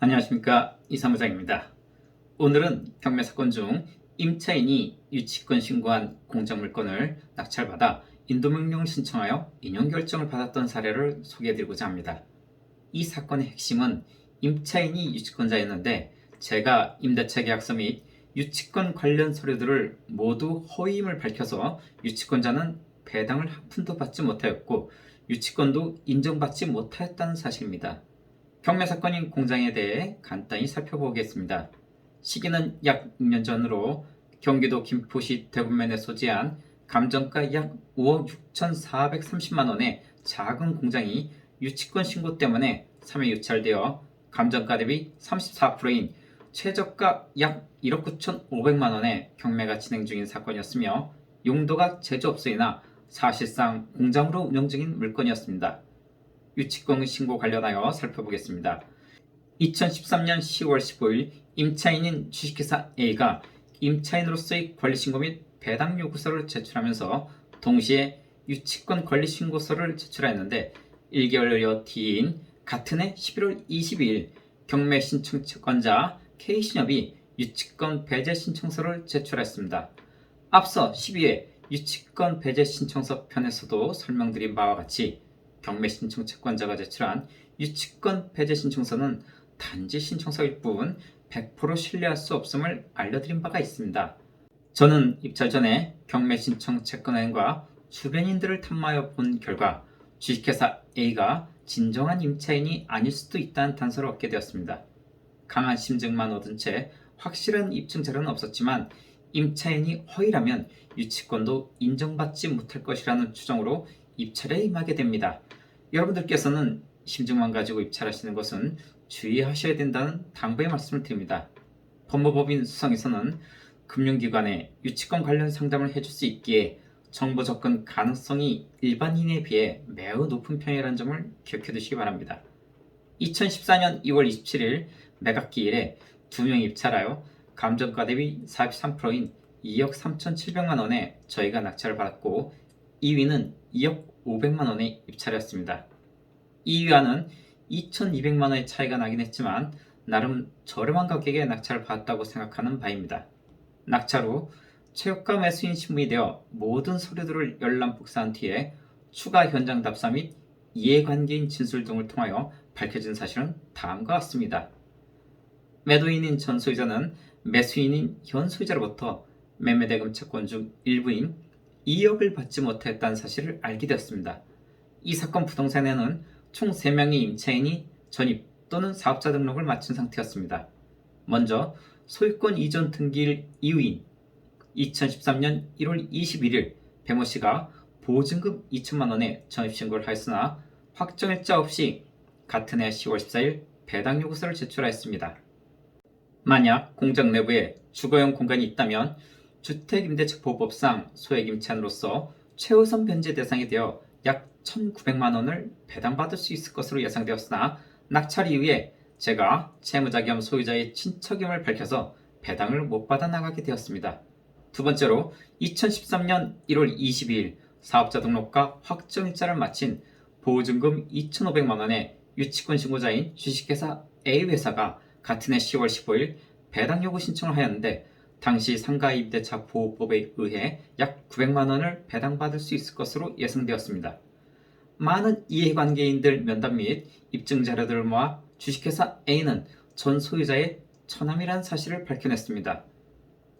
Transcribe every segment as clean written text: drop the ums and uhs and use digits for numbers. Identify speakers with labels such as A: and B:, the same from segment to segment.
A: 안녕하십니까, 이사무장입니다. 오늘은 경매 사건 중 임차인이 유치권 신고한 공적 물건을 낙찰받아 인도명령을 신청하여 인용 결정을 받았던 사례를 소개해드리고자 합니다. 이 사건의 핵심은 임차인이 유치권자였는데 제가 임대차 계약서 및 유치권 관련 서류들을 모두 허위임을 밝혀서 유치권자는 배당을 한 푼도 받지 못하였고 유치권도 인정받지 못하였다는 사실입니다. 경매 사건인 공장에 대해 간단히 살펴보겠습니다. 시기는 약 6년 전으로 경기도 김포시 대군면에 소재한 감정가 약 5억 6,430만 원의 작은 공장이 유치권 신고 때문에 3회 유찰되어 감정가 대비 34%인 최저가 약 1억 9,500만 원의 경매가 진행 중인 사건이었으며 용도가 제조업소이나 사실상 공장으로 운영 중인 물건이었습니다. 유치권 신고 관련하여 살펴보겠습니다. 2013년 10월 15일 임차인인 주식회사 A가 임차인으로서의 권리신고 및 배당 요구서를 제출하면서 동시에 유치권 권리신고서를 제출하였는데 1개월여 뒤인 같은 해 11월 22일 경매 신청 채권자 K신협이 유치권 배제 신청서를 제출했습니다. 앞서 12회 유치권 배제 신청서 편에서도 설명드린 바와 같이 경매 신청 채권자가 제출한 유치권 배제 신청서는 단지 신청서일 뿐 100% 신뢰할 수 없음을 알려드린 바가 있습니다. 저는 입찰 전에 경매 신청 채권은행과 주변인들을 탐구하여 본 결과 주식회사 A가 진정한 임차인이 아닐 수도 있다는 단서를 얻게 되었습니다. 강한 심증만 얻은 채 확실한 입증 자료는 없었지만 임차인이 허위라면 유치권도 인정받지 못할 것이라는 추정으로 입찰에 임하게 됩니다. 여러분들께서는 심증만 가지고 입찰하시는 것은 주의하셔야 된다는 당부의 말씀을 드립니다. 법무법인 수성에서는 금융기관에 유치권 관련 상담을 해줄 수 있기에 정보 접근 가능성이 일반인에 비해 매우 높은 편이라는 점을 기억해 두시기 바랍니다. 2014년 2월 27일 매각기일에 2명 입찰하여 감정가 대비 43%인 2억 3,700만 원에 저희가 낙찰을 받았고 2위는 2억 500만 원에 입찰했습니다. 2위와는 2,200만 원의 차이가 나긴 했지만 나름 저렴한 가격에 낙찰을 받았다고 생각하는 바입니다. 낙찰 후 최고가 매수인 신문이 되어 모든 서류들을 열람 복사한 뒤에 추가 현장 답사 및 이해관계인 진술 등을 통하여 밝혀진 사실은 다음과 같습니다. 매도인인 전 소유자는 매수인인 현 소유자로부터 매매대금 채권 중 일부인 2억을 받지 못했다는 사실을 알게 되었습니다. 이 사건 부동산에는 총 3명의 임차인이 전입 또는 사업자 등록을 마친 상태였습니다. 먼저 소유권 이전 등기일 이후인 2013년 1월 21일 배모 씨가 보증금 2천만 원의 전입신고를 하였으나 확정일자 없이 같은 해 10월 14일 배당 요구서를 제출하였습니다. 만약 공장 내부에 주거용 공간이 있다면 주택임대차보호법상 소액임차인으로서 최우선 변제 대상이 되어 약 1,900만 원을 배당받을 수 있을 것으로 예상되었으나 낙찰 이후에 제가 채무자 겸 소유자의 친척임을 밝혀서 배당을 못 받아 나가게 되었습니다. 두 번째로 2013년 1월 22일 사업자 등록과 확정일자를 마친 보증금 2,500만 원의 유치권 신고자인 주식회사 A회사가 같은 해 10월 15일 배당 요구 신청을 하였는데 당시 상가임대차 보호법에 의해 약 900만 원을 배당받을 수 있을 것으로 예상되었습니다. 많은 이해관계인들 면담 및 입증 자료들을 모아 주식회사 A는 전 소유자의 처남이라는 사실을 밝혀냈습니다.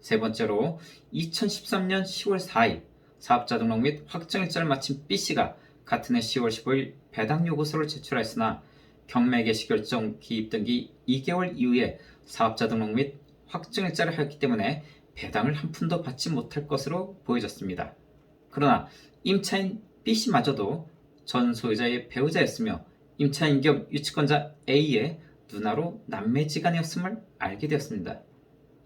A: 세 번째로 2013년 10월 4일 사업자 등록 및 확정일자를 마친 B씨가 같은 해 10월 15일 배당 요구서를 제출하였으나 경매 개시 결정 기입 등기 2개월 이후에 사업자 등록 및 확정일자를 하였기 때문에 배당을 한 푼도 받지 못할 것으로 보여졌습니다. 그러나 임차인 B씨마저도 전 소유자의 배우자였으며 임차인 겸 유치권자 A의 누나로 남매지간이었음을 알게 되었습니다.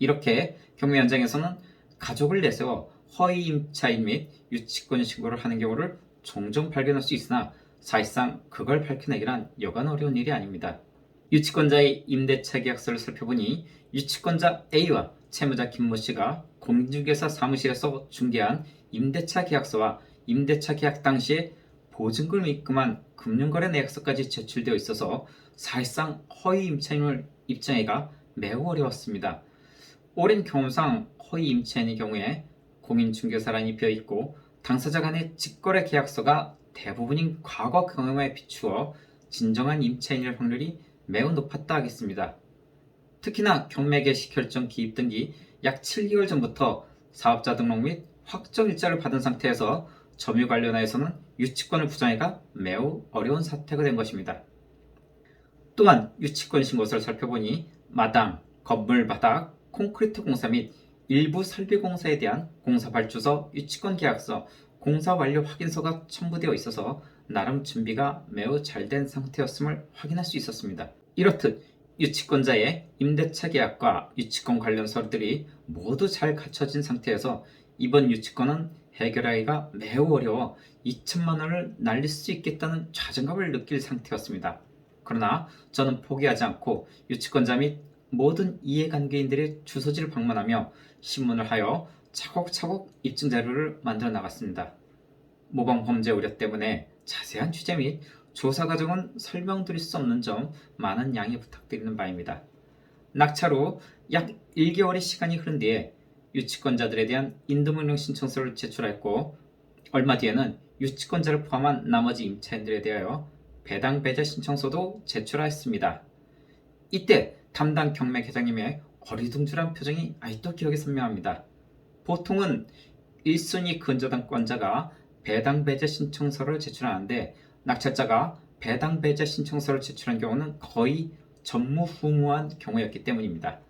A: 이렇게 경매 현장에서는 가족을 내세워 허위 임차인 및 유치권 신고를 하는 경우를 종종 발견할 수 있으나 사실상 그걸 밝혀내기란 여간 어려운 일이 아닙니다. 유치권자의 임대차 계약서를 살펴보니 유치권자 A와 채무자 김모 씨가 공인중개사 사무실에서 중개한 임대차 계약서와 임대차 계약 당시에 보증금을 입금한 금융거래 내역서까지 제출되어 있어서 사실상 허위 임차인을 입증하기가 매우 어려웠습니다. 오랜 경험상 허위 임차인의 경우에 공인중개사란이 비어있고 당사자 간의 직거래 계약서가 대부분인 과거 경험에 비추어 진정한 임차인일 확률이 매우 높았다 하겠습니다. 특히나 경매 개시 결정 기입 등기 약 7개월 전부터 사업자 등록 및 확정 일자를 받은 상태에서 점유 관련하여서는 유치권을 부정하기가 매우 어려운 사태가 된 것입니다. 또한 유치권 신고서를 살펴보니 마당, 건물 바닥, 콘크리트 공사 및 일부 설비 공사에 대한 공사 발주서, 유치권 계약서, 공사 완료 확인서가 첨부되어 있어서 나름 준비가 매우 잘 된 상태였음을 확인할 수 있었습니다. 이렇듯 유치권자의 임대차 계약과 유치권 관련 서류들이 모두 잘 갖춰진 상태에서 이번 유치권은 해결하기가 매우 어려워 2천만 원을 날릴 수 있겠다는 자신감을 느낄 상태였습니다. 그러나 저는 포기하지 않고 유치권자 및 모든 이해관계인들의 주소지를 방문하며 신문을 하여 차곡차곡 입증 자료를 만들어 나갔습니다. 모방 범죄 우려 때문에 자세한 취재 및 조사 과정은 설명드릴 수 없는 점 많은 양해 부탁드리는 바입니다. 낙찰 후 약 1개월의 시간이 흐른 뒤에 유치권자들에 대한 인도명령 신청서를 제출하였고 얼마 뒤에는 유치권자를 포함한 나머지 임차인들에 대하여 배당 배제 신청서도 제출하였습니다. 이때 담당 경매 계장님의 어리둥절한 표정이 아직도 기억에 선명합니다. 보통은 1순위 근저당권자가 배당 배제 신청서를 제출하는데 낙찰자가 배당 배제 신청서를 제출한 경우는 거의 전무후무한 경우였기 때문입니다.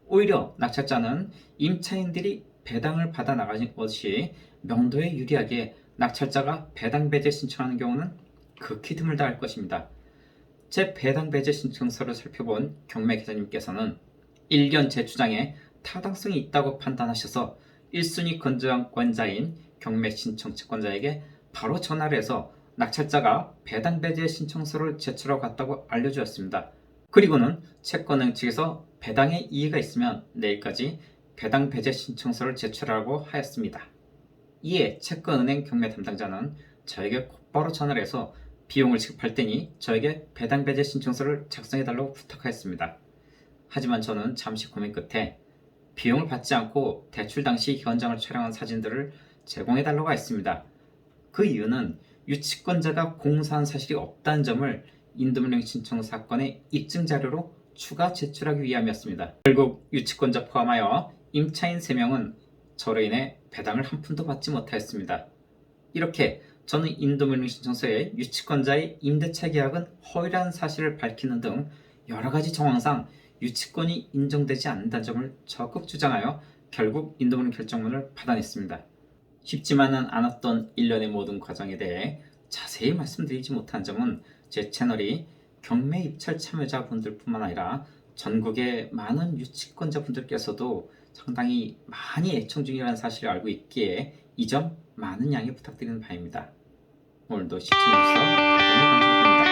A: 오히려 낙찰자는 임차인들이 배당을 받아 나가는 것이 명도에 유리하게 낙찰자가 배당 배제 신청하는 경우는 극히 드물다 할 것입니다. 제 배당 배제 신청서를 살펴본 경매 계장님께서는 일견 제 주장에 타당성이 있다고 판단하셔서 1순위 건저당권자인 경매 신청 채권자에게 바로 전화를 해서 낙찰자가 배당 배제 신청서를 제출하고 갔다고 알려주었습니다. 그리고는 채권은 측에서 배당에 이의가 있으면 내일까지 배당 배제 신청서를 제출하라고 하였습니다. 이에 채권은행 경매 담당자는 저에게 곧바로 전화를 해서 비용을 지급할 테니 저에게 배당 배제 신청서를 작성해달라고 부탁하였습니다. 하지만 저는 잠시 고민 끝에 비용을 받지 않고 대출 당시 현장을 촬영한 사진들을 제공해달라고 했습니다. 그 이유는 유치권자가 공사한 사실이 없다는 점을 인도명령 신청 사건의 입증 자료로 추가 제출하기 위함이었습니다. 결국 유치권자 포함하여 임차인 3명은 저로 인해 배당을 한 푼도 받지 못하였습니다. 이렇게 저는 인도명령 신청서에 유치권자의 임대차 계약은 허위라는 사실을 밝히는 등 여러 가지 정황상 유치권이 인정되지 않는다는 점을 적극 주장하여 결국 인도명령 결정문을 받아냈습니다. 쉽지만은 않았던 일련의 모든 과정에 대해 자세히 말씀드리지 못한 점은 제 채널이 경매 입찰 참여자분들뿐만 아니라 전국의 많은 유치권자분들께서도 상당히 많이 애청 중이라는 사실을 알고 있기에 이 점 많은 양해 부탁드리는 바입니다. 오늘도 시청해주셔서 대단히 감사드립니다.